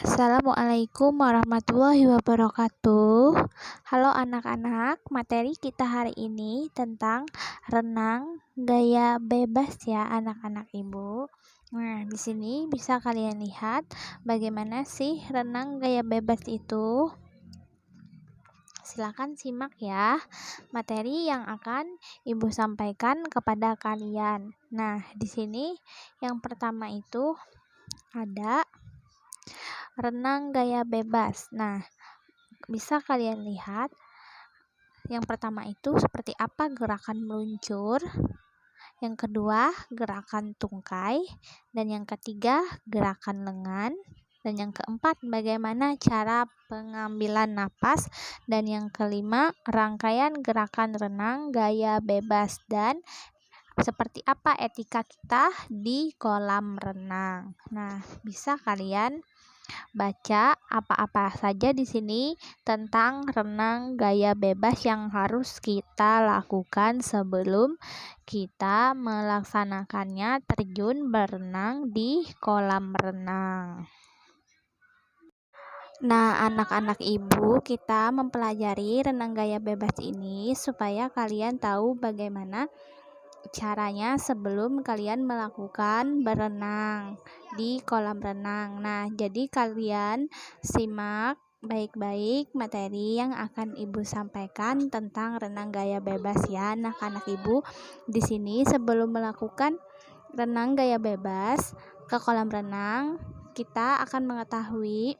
Assalamualaikum warahmatullahi wabarakatuh. Halo anak-anak, materi kita hari ini tentang renang gaya bebas ya anak-anak ibu. Nah, di sini bisa kalian lihat bagaimana sih renang gaya bebas itu. Silakan simak ya materi yang akan ibu sampaikan kepada kalian. Nah, di sini yang pertama itu ada renang gaya bebas. Nah, bisa kalian lihat yang pertama itu seperti apa gerakan meluncur, yang kedua gerakan tungkai, dan yang ketiga gerakan lengan, dan yang keempat bagaimana cara pengambilan napas, dan yang kelima rangkaian gerakan renang gaya bebas, dan seperti apa etika kita di kolam renang. Nah, bisa kalian baca apa-apa saja di sini tentang renang gaya bebas yang harus kita lakukan sebelum kita melaksanakannya terjun berenang di kolam renang. Nah, anak-anak ibu, kita mempelajari renang gaya bebas ini supaya kalian tahu bagaimana caranya sebelum kalian melakukan berenang di kolam renang. Nah, jadi kalian simak baik-baik materi yang akan ibu sampaikan tentang renang gaya bebas ya anak-anak ibu. Di sini sebelum melakukan renang gaya bebas ke kolam renang, kita akan mengetahui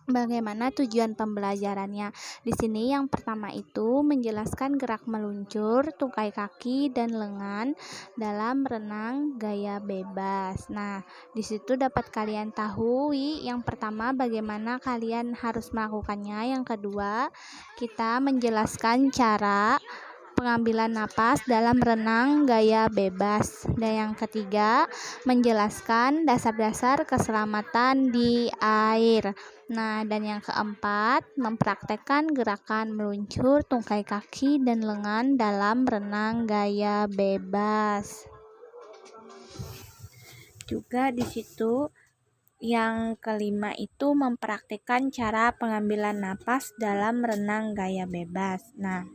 bagaimana tujuan pembelajarannya. Di sini yang pertama itu menjelaskan gerak meluncur, tungkai kaki dan lengan dalam renang gaya bebas. Nah, di situ dapat kalian tahu yang pertama bagaimana kalian harus melakukannya. Yang kedua, kita menjelaskan cara pengambilan napas dalam renang gaya bebas. Dan yang ketiga, menjelaskan dasar-dasar keselamatan di air. Nah, dan yang keempat, mempraktekkan gerakan meluncur, tungkai kaki, dan lengan dalam renang gaya bebas. Juga di situ yang kelima itu mempraktekkan cara pengambilan napas dalam renang gaya bebas. Nah,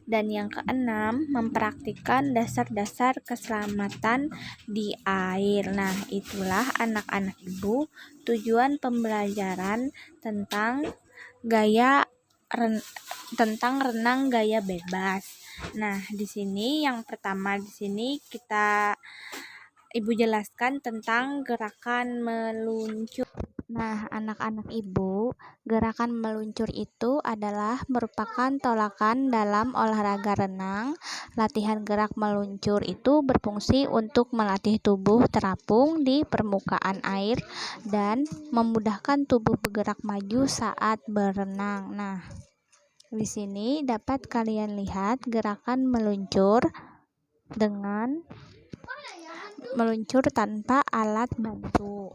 dan yang keenam mempraktikkan dasar-dasar keselamatan di air. Nah, itulah anak-anak ibu tujuan pembelajaran tentang renang gaya bebas. Nah, di sini yang pertama di sini ibu jelaskan tentang gerakan meluncur. Nah, anak-anak ibu, gerakan meluncur itu adalah merupakan tolakan dalam olahraga renang. Latihan gerak meluncur itu berfungsi untuk melatih tubuh terapung di permukaan air dan memudahkan tubuh bergerak maju saat berenang. Nah, di sini dapat kalian lihat gerakan meluncur dengan meluncur tanpa alat bantu.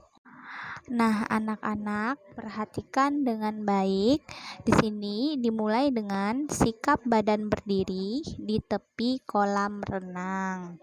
Nah, anak-anak perhatikan dengan baik. Di sini dimulai dengan sikap badan berdiri di tepi kolam renang.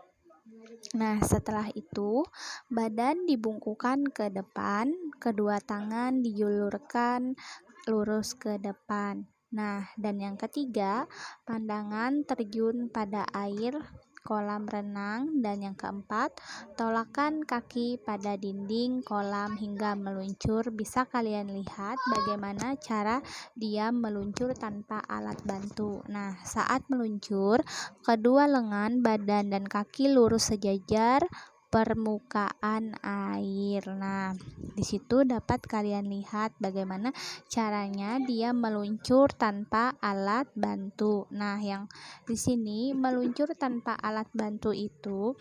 Nah, setelah itu badan dibungkukkan ke depan, kedua tangan dijulurkan lurus ke depan. Nah, dan yang ketiga, pandangan terjun pada air kolam renang, dan yang keempat, tolakan kaki pada dinding kolam hingga meluncur. Bisa kalian lihat bagaimana cara dia meluncur tanpa alat bantu. Nah, saat meluncur, kedua lengan, badan, dan kaki lurus sejajar permukaan air. Nah, di situ dapat kalian lihat bagaimana caranya dia meluncur tanpa alat bantu. Nah, yang di sini meluncur tanpa alat bantu itu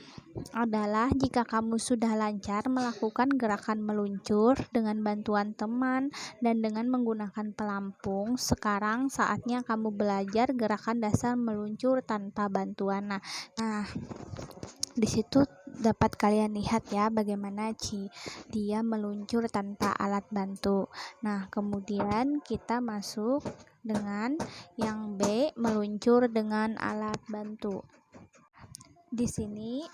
adalah jika kamu sudah lancar melakukan gerakan meluncur dengan bantuan teman dan dengan menggunakan pelampung, sekarang saatnya kamu belajar gerakan dasar meluncur tanpa bantuan. Nah, di situ dapat kalian lihat ya bagaimana dia meluncur tanpa alat bantu. Nah, kemudian kita masuk dengan yang B, meluncur dengan alat bantu. Di sini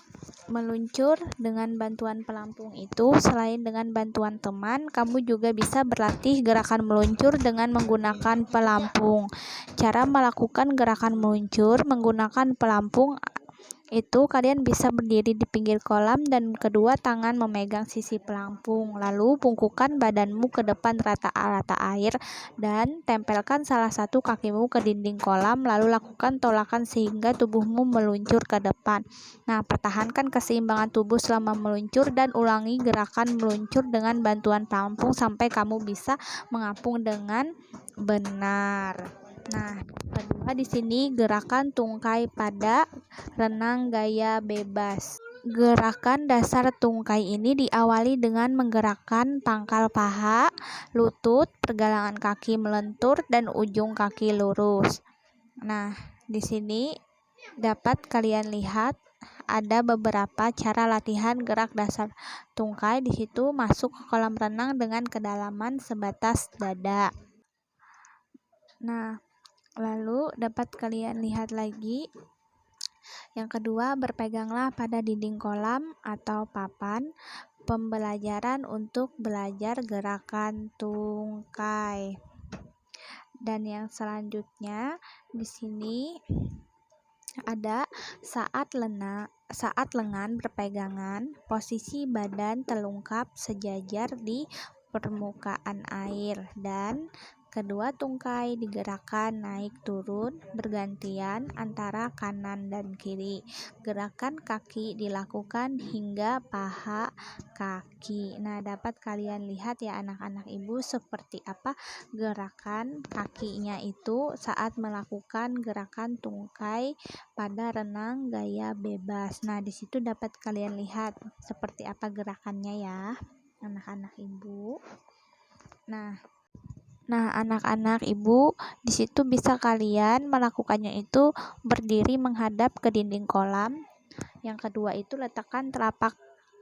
meluncur dengan bantuan pelampung itu selain dengan bantuan teman, kamu juga bisa berlatih gerakan meluncur dengan menggunakan pelampung. Cara melakukan gerakan meluncur menggunakan pelampung itu kalian bisa berdiri di pinggir kolam dan kedua tangan memegang sisi pelampung, lalu bungkukkan badanmu ke depan rata-rata air dan tempelkan salah satu kakimu ke dinding kolam, lalu lakukan tolakan sehingga tubuhmu meluncur ke depan. Nah, pertahankan keseimbangan tubuh selama meluncur dan ulangi gerakan meluncur dengan bantuan pelampung sampai kamu bisa mengapung dengan benar. Nah, kedua di sini gerakan tungkai pada renang gaya bebas. Gerakan dasar tungkai ini diawali dengan menggerakkan pangkal paha, lutut, pergelangan kaki melentur, dan ujung kaki lurus. Nah, di sini dapat kalian lihat ada beberapa cara latihan gerak dasar tungkai. Di situ masuk ke kolam renang dengan kedalaman sebatas dada. Nah, lalu dapat kalian lihat lagi yang kedua, berpeganglah pada dinding kolam atau papan pembelajaran untuk belajar gerakan tungkai. Dan yang selanjutnya di sini ada saat lengan berpegangan, posisi badan telungkap sejajar di permukaan air, dan kedua tungkai digerakkan naik turun bergantian antara kanan dan kiri. Gerakan kaki dilakukan hingga paha kaki. Nah, dapat kalian lihat ya anak-anak ibu seperti apa gerakan kakinya itu saat melakukan gerakan tungkai pada renang gaya bebas. Nah, di situ dapat kalian lihat seperti apa gerakannya ya anak-anak ibu. Nah, anak-anak ibu, di situ bisa kalian melakukannya itu berdiri menghadap ke dinding kolam. Yang kedua itu letakkan telapak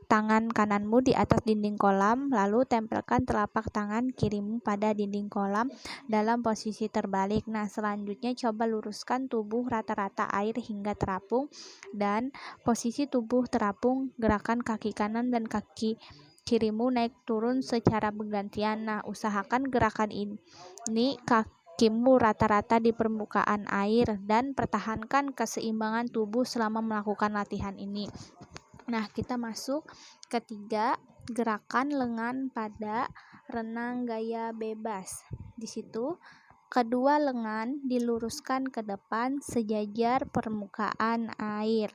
tangan kananmu di atas dinding kolam, lalu tempelkan telapak tangan kirimu pada dinding kolam dalam posisi terbalik. Nah, selanjutnya coba luruskan tubuh rata-rata air hingga terapung, dan posisi tubuh terapung, gerakan kaki kanan dan kaki kirimu naik turun secara bergantian. Nah, usahakan gerakan ini kakimu rata-rata di permukaan air dan pertahankan keseimbangan tubuh selama melakukan latihan ini. Nah, kita masuk ketiga, gerakan lengan pada renang gaya bebas. Di situ kedua lengan diluruskan ke depan sejajar permukaan air.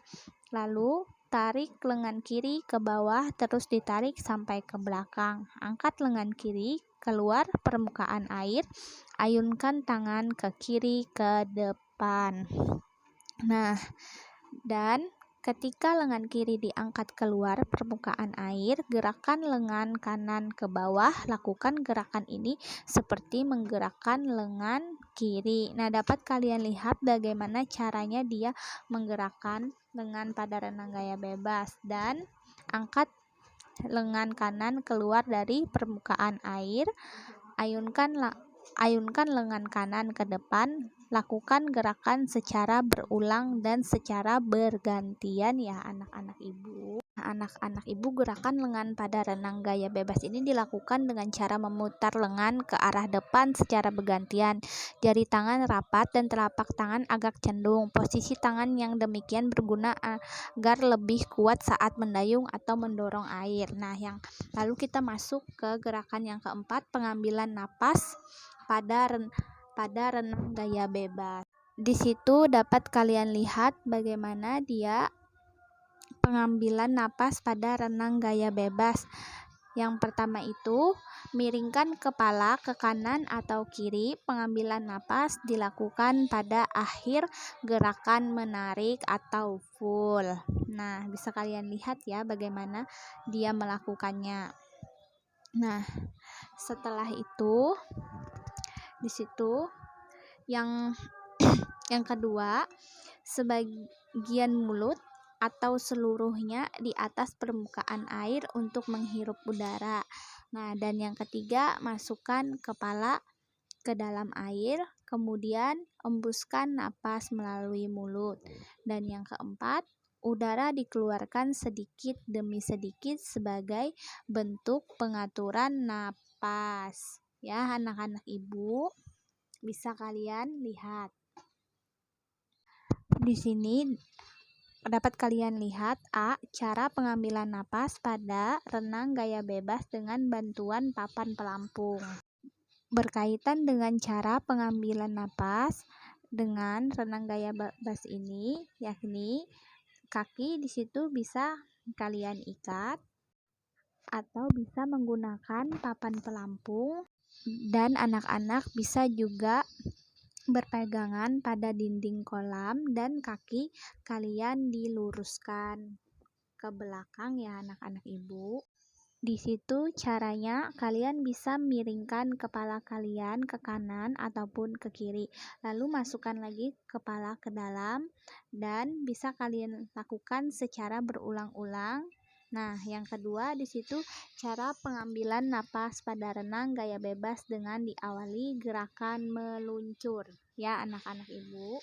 Lalu tarik lengan kiri ke bawah, terus ditarik sampai ke belakang. Angkat lengan kiri keluar permukaan air, ayunkan tangan ke kiri ke depan. Nah, dan ketika lengan kiri diangkat keluar permukaan air, gerakan lengan kanan ke bawah. Lakukan gerakan ini seperti menggerakkan lengan kiri. Nah, dapat kalian lihat bagaimana caranya dia menggerakkan lengan pada renang gaya bebas, dan angkat lengan kanan keluar dari permukaan air, ayunkan lengan kanan ke depan. Lakukan gerakan secara berulang dan secara bergantian ya anak-anak ibu. Anak-anak ibu, gerakan lengan pada renang gaya bebas ini dilakukan dengan cara memutar lengan ke arah depan secara bergantian. Jari tangan rapat dan telapak tangan agak cendung. Posisi tangan yang demikian berguna agar lebih kuat saat mendayung atau mendorong air. Nah, lalu kita masuk ke gerakan yang keempat, pengambilan napas pada renang gaya bebas. Di situ dapat kalian lihat bagaimana dia pengambilan napas pada renang gaya bebas. Yang pertama itu, miringkan kepala ke kanan atau kiri. Pengambilan napas dilakukan pada akhir gerakan menarik atau full. Nah, bisa kalian lihat ya bagaimana dia melakukannya. Nah, setelah itu di situ yang kedua, sebagian mulut atau seluruhnya di atas permukaan air untuk menghirup udara. Nah, dan yang ketiga, masukkan kepala ke dalam air, kemudian embuskan napas melalui mulut. Dan yang keempat, Udara dikeluarkan sedikit demi sedikit sebagai bentuk pengaturan napas. Ya, anak-anak ibu, bisa kalian lihat. Di sini dapat kalian lihat A. Cara pengambilan napas pada renang gaya bebas dengan bantuan papan pelampung. Berkaitan dengan cara pengambilan napas dengan renang gaya bebas ini, yakni kaki di situ bisa kalian ikat atau bisa menggunakan papan pelampung, dan anak-anak bisa juga berpegangan pada dinding kolam dan kaki kalian diluruskan ke belakang ya anak-anak ibu. Di situ caranya kalian bisa miringkan kepala kalian ke kanan ataupun ke kiri, lalu masukkan lagi kepala ke dalam dan bisa kalian lakukan secara berulang-ulang. Nah, yang kedua di situ cara pengambilan napas pada renang gaya bebas dengan diawali gerakan meluncur ya anak-anak ibu.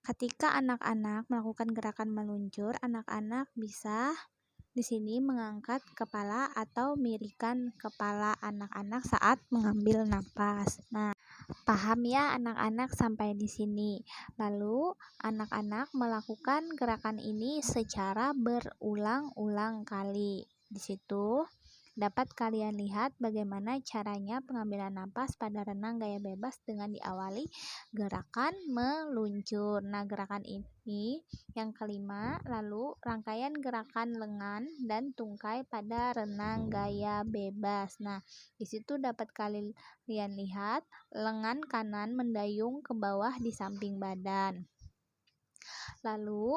Ketika anak-anak melakukan gerakan meluncur, anak-anak bisa di sini mengangkat kepala atau miringkan kepala anak-anak saat mengambil napas. Nah, paham ya anak-anak sampai di sini. Lalu, anak-anak melakukan gerakan ini secara berulang-ulang kali. Di situ dapat kalian lihat bagaimana caranya pengambilan napas pada renang gaya bebas dengan diawali gerakan meluncur. Nah, gerakan ini yang kelima, lalu rangkaian gerakan lengan dan tungkai pada renang gaya bebas. Nah, di situ dapat kalian lihat lengan kanan mendayung ke bawah di samping badan. Lalu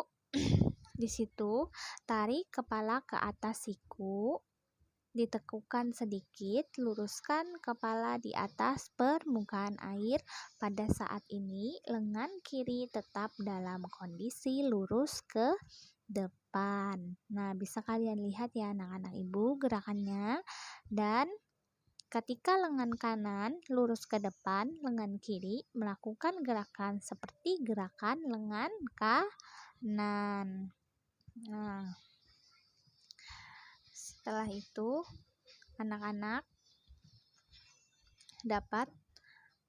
di situ tarik kepala ke atas siku, ditekukan sedikit, luruskan kepala di atas permukaan air. Pada saat ini, lengan kiri tetap dalam kondisi lurus ke depan. Nah, bisa kalian lihat ya anak-anak ibu gerakannya. Dan ketika lengan kanan lurus ke depan, lengan kiri melakukan gerakan seperti gerakan lengan kanan. Nah, setelah itu anak-anak dapat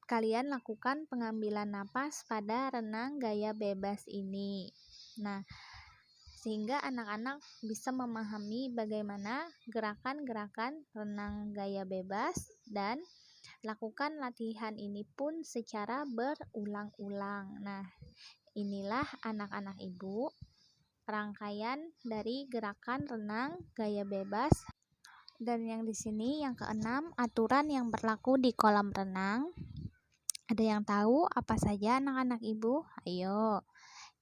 kalian lakukan pengambilan napas pada renang gaya bebas ini. Nah, sehingga anak-anak bisa memahami bagaimana gerakan-gerakan renang gaya bebas dan lakukan latihan ini pun secara berulang-ulang. Nah, inilah anak-anak ibu rangkaian dari gerakan renang gaya bebas. Dan yang di sini yang keenam, aturan yang berlaku di kolam renang. Ada yang tahu apa saja anak-anak ibu? Ayo.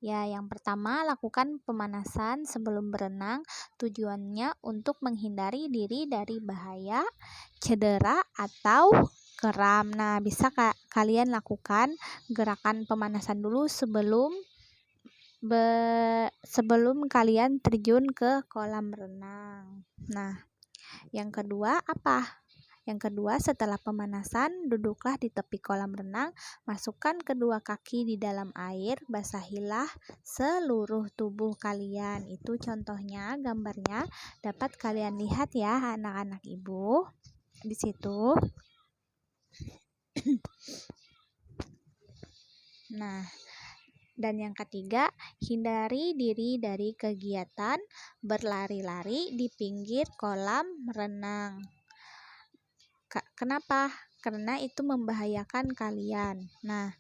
Ya, yang pertama, lakukan pemanasan sebelum berenang. Tujuannya untuk menghindari diri dari bahaya, cedera, atau kram. Nah, bisa kalian lakukan gerakan pemanasan dulu sebelum kalian terjun ke kolam renang. Nah, yang kedua apa? Yang kedua, setelah pemanasan, duduklah di tepi kolam renang, masukkan kedua kaki di dalam air, basahilah seluruh tubuh kalian. Itu contohnya, gambarnya dapat kalian lihat ya anak-anak ibu. Di situ. Nah, dan yang ketiga, hindari diri dari kegiatan berlari-lari di pinggir kolam renang. Kenapa? Karena itu membahayakan kalian. Nah,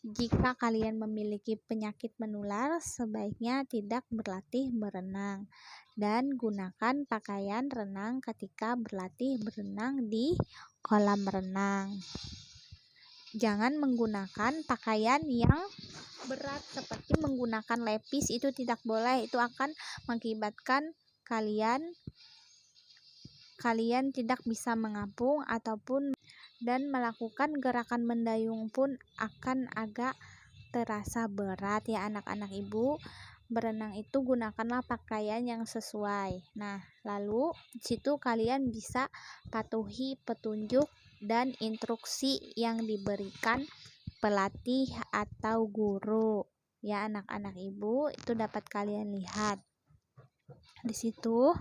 jika kalian memiliki penyakit menular, sebaiknya tidak berlatih berenang dan gunakan pakaian renang ketika berlatih berenang di kolam renang. Jangan menggunakan pakaian yang berat seperti menggunakan lepis, itu tidak boleh. Itu akan mengakibatkan kalian tidak bisa mengapung ataupun dan melakukan gerakan mendayung pun akan agak terasa berat ya anak-anak ibu. Berenang itu gunakanlah pakaian yang sesuai. Nah, lalu di situ kalian bisa patuhi petunjuk dan instruksi yang diberikan pelatih atau guru ya anak-anak ibu. Itu dapat kalian lihat. Di situ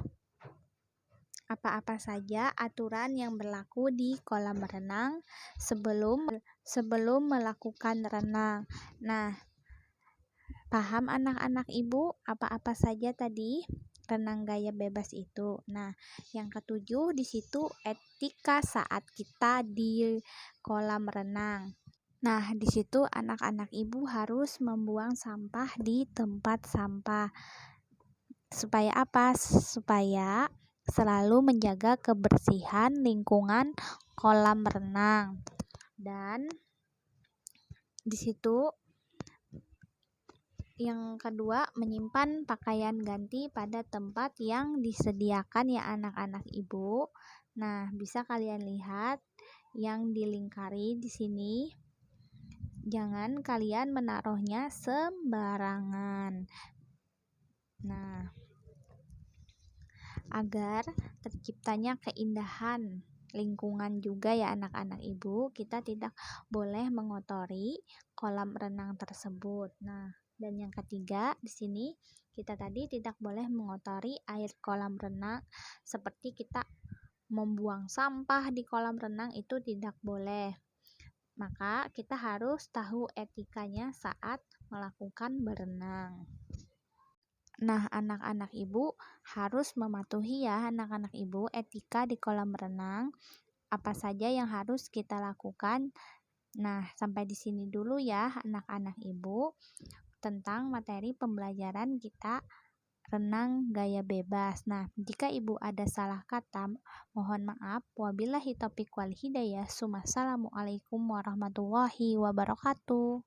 apa-apa saja aturan yang berlaku di kolam renang sebelum melakukan renang. Nah, paham anak-anak ibu apa-apa saja tadi renang gaya bebas itu? Nah, yang ketujuh di situ etika saat kita di kolam renang. Nah, di situ anak-anak ibu harus membuang sampah di tempat sampah. Supaya apa? Supaya selalu menjaga kebersihan lingkungan kolam renang. Dan di situ yang kedua, menyimpan pakaian ganti pada tempat yang disediakan ya anak-anak ibu. Nah, bisa kalian lihat yang dilingkari di sini. Jangan kalian menaruhnya sembarangan. Nah, agar terciptanya keindahan lingkungan juga ya anak-anak ibu, kita tidak boleh mengotori kolam renang tersebut. Nah, dan yang ketiga di sini kita tadi tidak boleh mengotori air kolam renang seperti kita membuang sampah di kolam renang, itu tidak boleh. Maka kita harus tahu etikanya saat melakukan berenang. Nah, anak-anak ibu harus mematuhi ya anak-anak ibu etika di kolam renang. Apa saja yang harus kita lakukan. Nah, sampai di sini dulu ya anak-anak ibu tentang materi pembelajaran kita renang gaya bebas. Nah, jika ibu ada salah kata, mohon maaf. Wabillahi taufiq wal hidayah. Assalamualaikum warahmatullahi wabarakatuh.